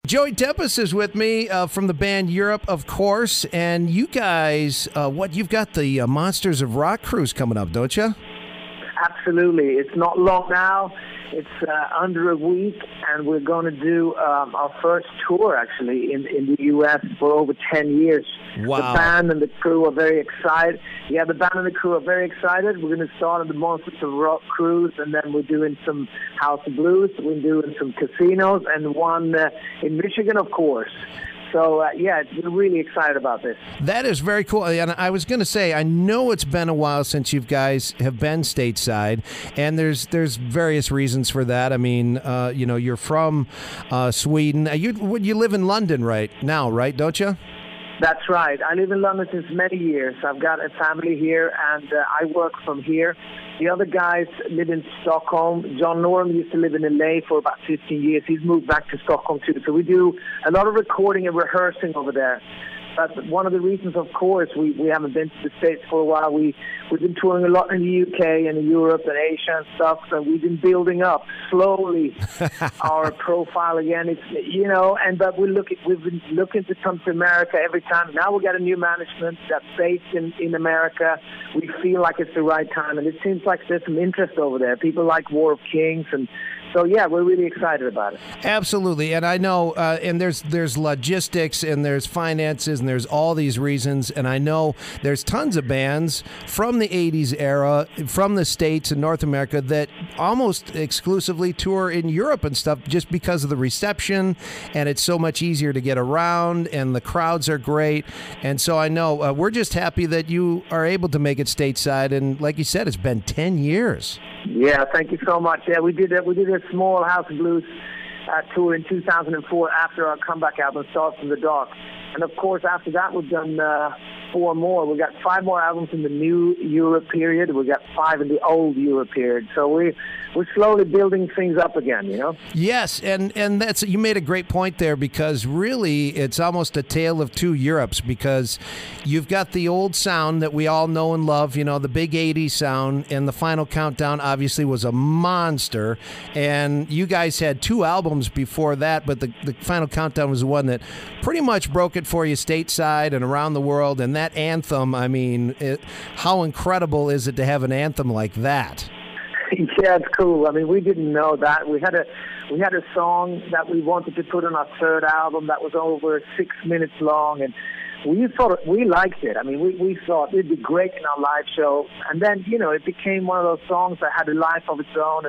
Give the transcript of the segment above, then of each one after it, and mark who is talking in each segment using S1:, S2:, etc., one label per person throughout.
S1: Joey Tempest is with me from the band Europe, of course. And you guys, you've got the Monsters of Rock cruise coming up, don't you?
S2: Absolutely. It's not long now. It's under a week, and we're going to do our first tour, actually, in the U.S. for over 10 years.
S1: Wow.
S2: The band and the crew are very excited. Yeah, the band and the crew are very excited. We're going to start on the Monsters of Rock cruise, and then we're doing some House of Blues. We're doing some casinos, and one in Michigan, of course. So, we're really excited about this.
S1: That is very cool. And I was going to say, I know it's been a while since you guys have been stateside, and there's various reasons for that. I mean, you're from Sweden. You live in London right now, right, don't you?
S2: That's right. I live in London since many years. I've got a family here, and I work from here. The other guys live in Stockholm. John Norum used to live in LA for about 15 years. He's moved back to Stockholm, too. So we do a lot of recording and rehearsing over there. But one of the reasons, of course, we haven't been to the States for a while. We've been touring a lot in the UK and in Europe and Asia and stuff. So we've been building up slowly our profile again. But we've been looking to come to America every time. Now we got a new management that's based in America. We feel like it's the right time, and it seems like there's some interest over there. People like War of Kings, and so, we're really excited about it.
S1: Absolutely. And I know, and there's logistics and there's finances and there's all these reasons. And I know there's tons of bands from the 80s era, from the States and North America that almost exclusively tour in Europe and stuff just because of the reception. And it's so much easier to get around and the crowds are great. And so I know we're just happy that you are able to make it stateside. And like you said, it's been 10 years.
S2: Yeah, thank you so much. Yeah, we did a small House of Blues tour in 2004 after our comeback album, Stars from the Dark. And, of course, after that, we've done 4 more. We've got 5 more albums in the new Europe period. We've got 5 in the old Europe period. So we're slowly building things up again,
S1: Yes, and that's, you made a great point there, because really it's almost a tale of 2 Europes, because you've got the old sound that we all know and love, the big 80s sound, and the Final Countdown obviously was a monster, and you guys had 2 albums before that, but the Final Countdown was the one that pretty much broke it for you stateside and around the world. And that anthem, I mean, how incredible is it to have an anthem like that?
S2: Yeah, it's cool. I mean, we didn't know that. We had a song that we wanted to put on our 3rd album that was over 6 minutes long, and we liked it. I mean, we thought it'd be great in our live show, and then it became one of those songs that had a life of its own.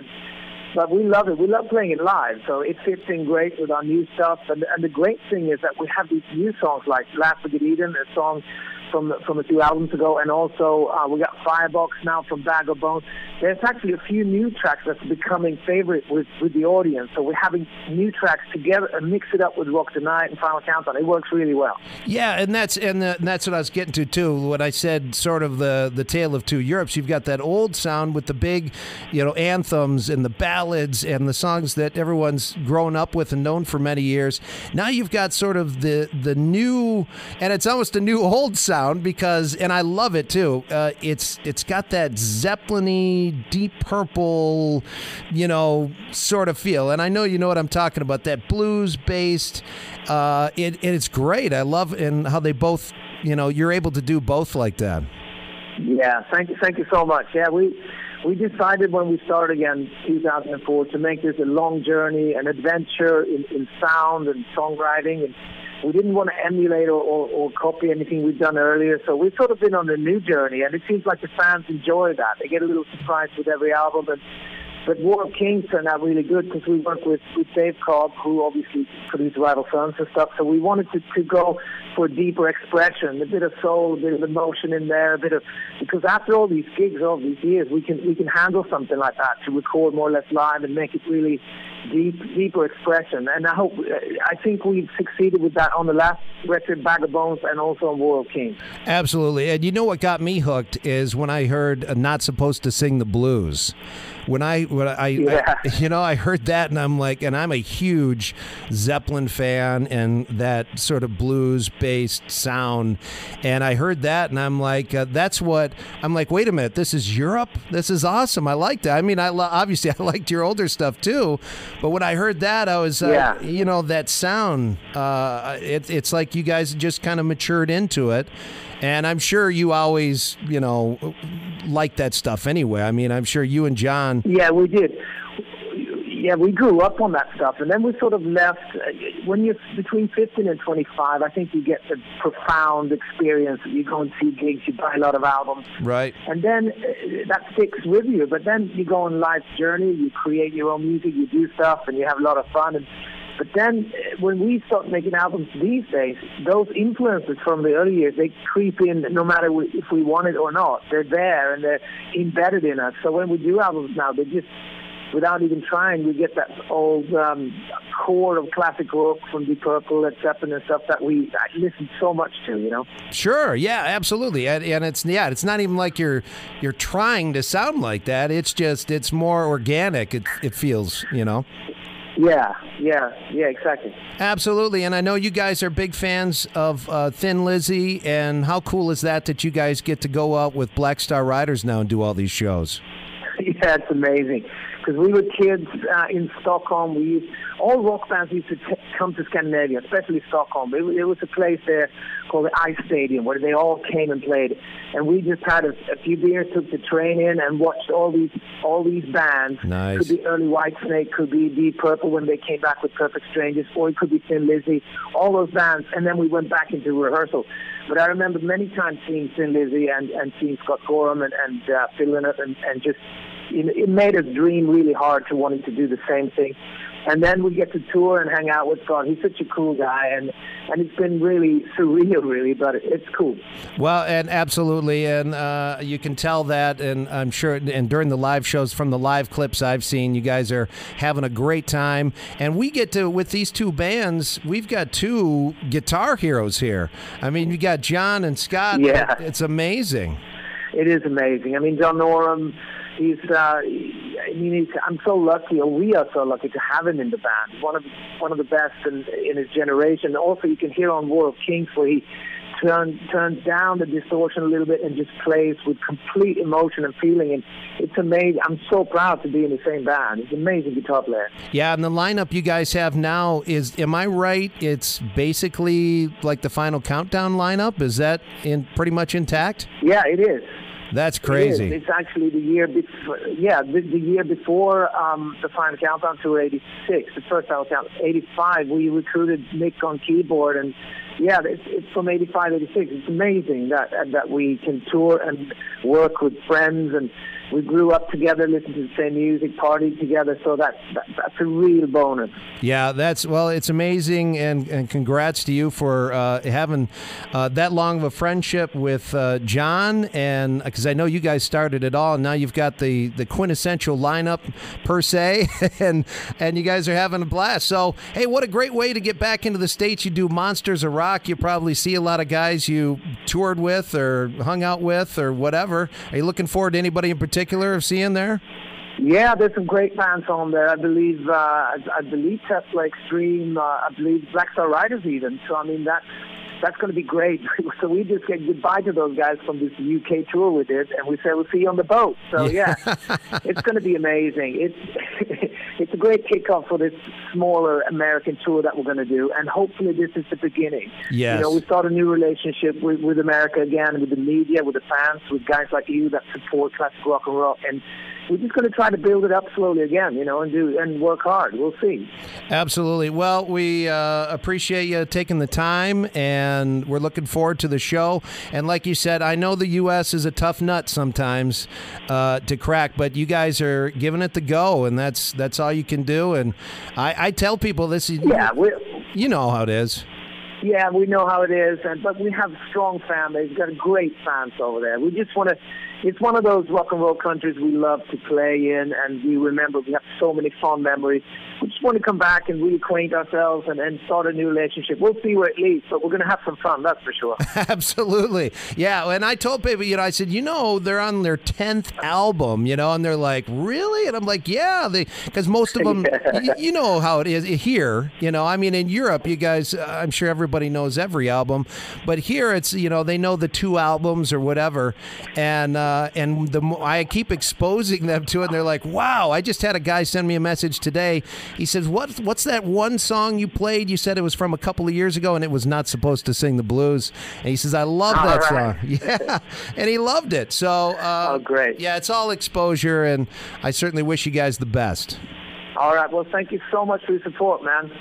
S2: But we love it. We love playing it live, so it fits in great with our new stuff. And the great thing is that we have these new songs like Last Forget Eden, a song from a few albums ago, and also we got Firebox now from Bag of Bones. There's actually a few new tracks that's becoming favorite with the audience. So we're having new tracks together and mix it up with Rock the Night and Final Countdown. It works really well.
S1: Yeah, and that's what I was getting to too. When I said sort of the tale of 2 Europes, you've got that old sound with the big, anthems and the ballads and the songs that everyone's grown up with and known for many years. Now you've got sort of the new, and it's almost a new old sound. Because, and I love it too, it's got that Zeppelin-y, Deep Purple, sort of feel. And I know you know what I'm talking about, that blues-based, it's great. I love and how they both, you're able to do both like that.
S2: Yeah, thank you so much. Yeah, we decided when we started again in 2004 to make this a long journey, an adventure in sound and songwriting, and we didn't want to emulate or copy anything we've done earlier, so we've sort of been on a new journey, and it seems like the fans enjoy that. They get a little surprised with every album, but War of Kings turned out really good because we worked with Dave Cobb, who obviously produced Rival Sons and stuff, so we wanted to go for a deeper expression, a bit of soul, a bit of emotion in there, because after all these gigs, all these years, we can handle something like that, to record more or less live and make it really deeper expression. And I think we've succeeded with that on the last record Bag of Bones and also on World King.
S1: Absolutely. And you know what got me hooked is when I heard Not Supposed to Sing the Blues. I heard that and I'm like, and I'm a huge Zeppelin fan and that sort of blues-based sound. And I heard that and I'm like, wait a minute, this is Europe? This is awesome. I liked it. I mean, obviously I liked your older stuff too, but when I heard that, I was, that sound, it's like you guys just kind of matured into it. And I'm sure you always, like that stuff anyway. I mean, I'm sure you and John.
S2: Yeah, we did. Yeah, we grew up on that stuff. And then we sort of left. When you're between 15 and 25, I think you get the profound experience. You go and see gigs, you buy a lot of albums.
S1: Right.
S2: And then that sticks with you. But then you go on life's journey, you create your own music, you do stuff, and you have a lot of fun. But then when we start making albums these days, those influences from the early years, they creep in no matter if we want it or not. They're there and they're embedded in us. So when we do albums now, they just, without even trying, we get that old core of classic rock from Deep Purple, Led Zeppelin and stuff that I listen so much to,
S1: Sure, yeah, absolutely. And it's not even like you're trying to sound like that. It's more organic, it feels,
S2: Yeah, exactly.
S1: Absolutely, and I know you guys are big fans of Thin Lizzy, and how cool is that you guys get to go out with Black Star Riders now and do all these shows?
S2: Yeah, it's amazing. Because we were kids in Stockholm. All rock bands used to come to Scandinavia, especially Stockholm. There was a place there called the Ice Stadium where they all came and played. And we just had a few beers, took the train in, and watched all these bands.
S1: Nice.
S2: Could be early Whitesnake, could be Deep Purple when they came back with Perfect Strangers, or it could be Thin Lizzy, all those bands. And then we went back into rehearsal. But I remember many times seeing Thin Lizzy and seeing Scott Gorham and Phil Lynott and just, it made us dream really hard to wanting to do the same thing. And then we get to tour and hang out with Scott. He's such a cool guy, and it's been really surreal, really, but it's cool.
S1: Well, and absolutely, and you can tell that, and I'm sure, and during the live shows, from the live clips I've seen, you guys are having a great time. And we get to, with these two bands, we've got two guitar heroes here. I mean, you got John and Scott.
S2: Yeah.
S1: It's amazing.
S2: It is amazing. I mean, John Norum, I'm so lucky, or we are so lucky to have him in the band. One of the best in his generation. Also, you can hear on War of Kings where he turns down the distortion a little bit and just plays with complete emotion and feeling. And it's amazing. I'm so proud to be in the same band. He's an amazing guitar player.
S1: Yeah, and the lineup you guys have now is, am I right, it's basically like the Final Countdown lineup? Is that pretty much intact?
S2: Yeah, it is.
S1: That's crazy.
S2: It's actually the year before. Yeah, the year before the Final Countdown to 86. The first Final Countdown, 85. We recruited Nick on keyboard, and yeah, it's from 85, 86. It's amazing that we can tour and work with friends, and we grew up together, listened to the same music, partied together. So that's a real bonus.
S1: Yeah, it's amazing, and congrats to you for having that long of a friendship with John, and because I know you guys started it all, and now you've got the quintessential lineup per se, and you guys are having a blast. So hey, what a great way to get back into the States. You do Monsters of Rock. You probably see a lot of guys you toured with or hung out with or whatever. Are you looking forward to anybody in particular of seeing there?
S2: Yeah, there's some great bands on there. I believe Tesla Extreme. I believe Black Star Riders even. So I mean that's going to be great. So we just said goodbye to those guys from this UK tour we did, and we said we'll see you on the boat. So yeah, it's going to be amazing. It's a great kickoff for this smaller American tour that we're going to do, and hopefully this is the beginning.
S1: Yes.
S2: We start a new relationship with America again, with the media, with the fans, with guys like you that support classic rock and roll, and we're just going to try to build it up slowly again, and work hard. We'll see.
S1: Absolutely. Well, we appreciate you taking the time, and we're looking forward to the show. And like you said, I know the U.S. is a tough nut sometimes to crack, but you guys are giving it the go, and that's all you can do. And I tell people this is, you know how it is.
S2: Yeah, we know how it is, but we have strong families. We've got great fans over there. We just want to. It's one of those rock and roll countries we love to play in, and we have so many fond memories. we just want to come back and reacquaint ourselves and start a new relationship. We'll see where it leads, but we're going to have some fun, that's for sure.
S1: Absolutely. Yeah, and I told people, I said, they're on their 10th album, and they're like, really? And I'm like, yeah, because most of them, you know how it is here, in Europe, you guys, I'm sure everybody knows every album, but here it's, they know the 2 albums or whatever, and I keep exposing them to it, and they're like, wow. I just had a guy send me a message today. He says, what's that one song you played? You said it was from a couple of years ago, and it was not supposed to sing the blues. And he says, I love that song. Yeah, and he loved it. So,
S2: oh, great.
S1: Yeah, it's all exposure, and I certainly wish you guys the best.
S2: All right. Well, thank you so much for your support, man.